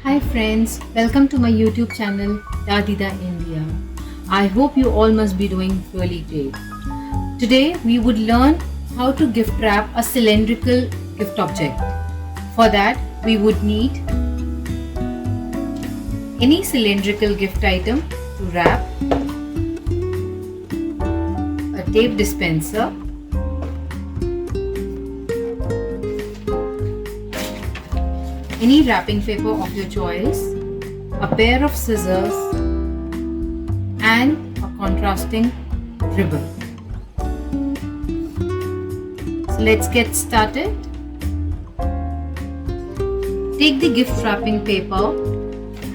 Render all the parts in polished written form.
Hi friends, welcome to my YouTube channel Ladida India. I hope you all must be doing really great. Today we would learn how to gift wrap a cylindrical gift object. For that we would need any cylindrical gift item to wrap, a tape dispenser, any wrapping paper of your choice, a pair of scissors and a contrasting ribbon. So let's get started. Take the gift wrapping paper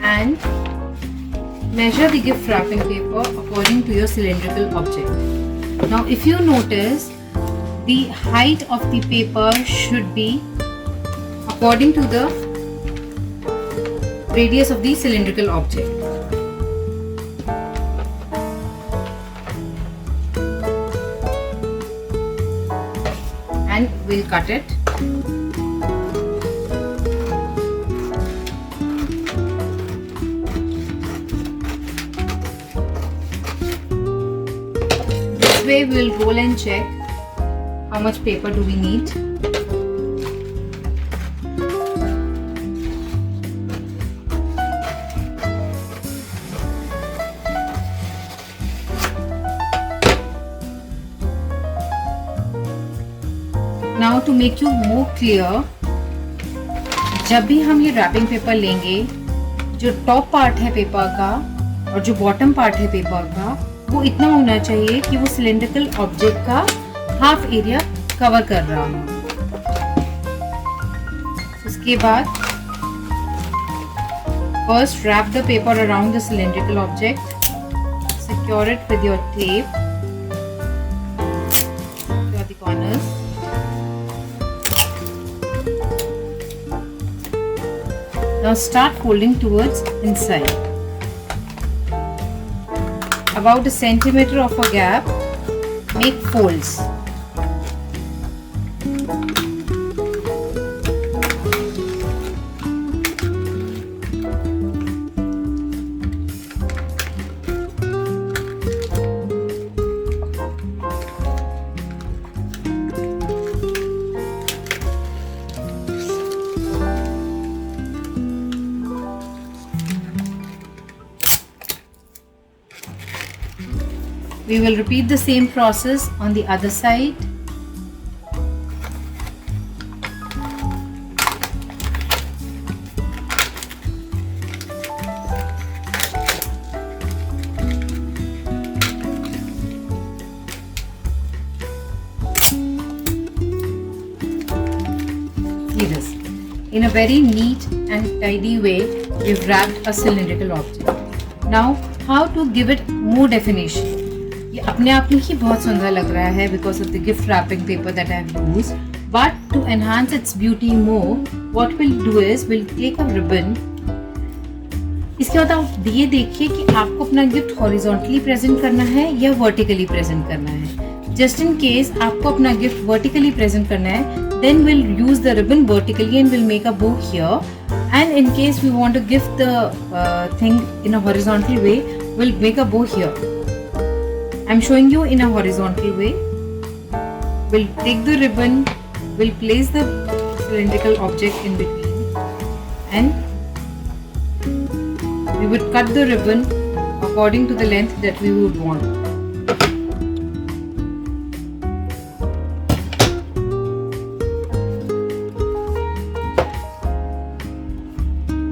and measure the gift wrapping paper according to your cylindrical object. Now if you notice, the height of the paper should be according to the radius of the cylindrical object. And we'll cut it. This way we'll roll and check how much paper do we need. Now to make you more clear, जब भी हम ये wrapping paper लेंगे, जो top part है paper का और जो बॉटम पार्ट है पेपर का, वो इतना होना चाहिए कि वो सिलेंड्रिकल ऑब्जेक्ट का हाफ एरिया कवर कर रहा हो। उसके बाद first wrap the paper around the cylindrical object, secure it with your tape, secure the corners. Now start folding towards inside. About a centimeter of a gap, make folds. We will repeat the same process on the other side. See this. In a very neat and tidy way, we've wrapped a cylindrical object. Now, how to give it more definition? ये अपने आप में ही बहुत सुंदर लग रहा है because of the gift wrapping paper that I have used. But to enhance its beauty more, what we'll do is we'll take a ribbon. इसके बाद आप ये देखिए कि आपको अपना गिफ्ट हॉरिजॉन्टली प्रेजेंट करना है या वर्टिकली प्रेजेंट करना है. जस्ट इन केस आपको अपना गिफ्ट वर्टिकली प्रेजेंट करना है, then we'll use the ribbon vertically and we'll make a bow here. And in case we want to gift the thing in a horizontal way, we'll make a bow here. I'm showing you in a horizontal way. We'll take the ribbon, we'll place the cylindrical object in between, and we would cut the ribbon according to the length that we would want.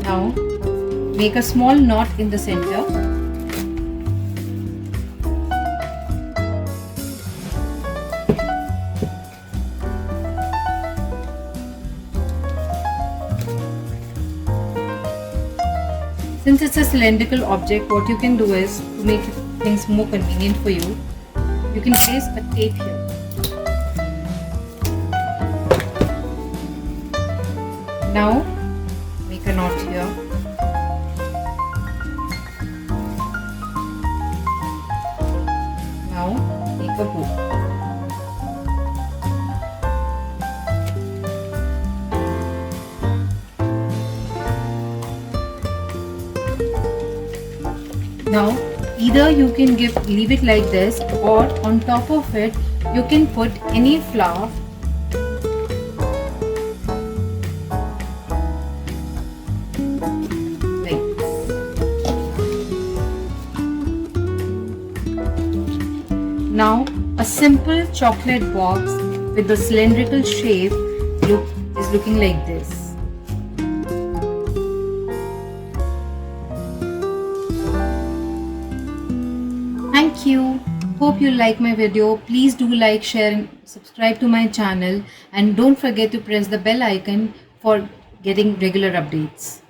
Now make a small knot in the center. Since it's a cylindrical object, what you can do is, to make things more convenient for you, you can place a tape here. Now, make a knot here. Now, make a bow. Now either you can leave it like this, or on top of it you can put any flower. Like now a simple chocolate box with the cylindrical shape is looking like this. Thank you. Hope you like my video. Please do like, share and subscribe to my channel, and don't forget to press the bell icon for getting regular updates.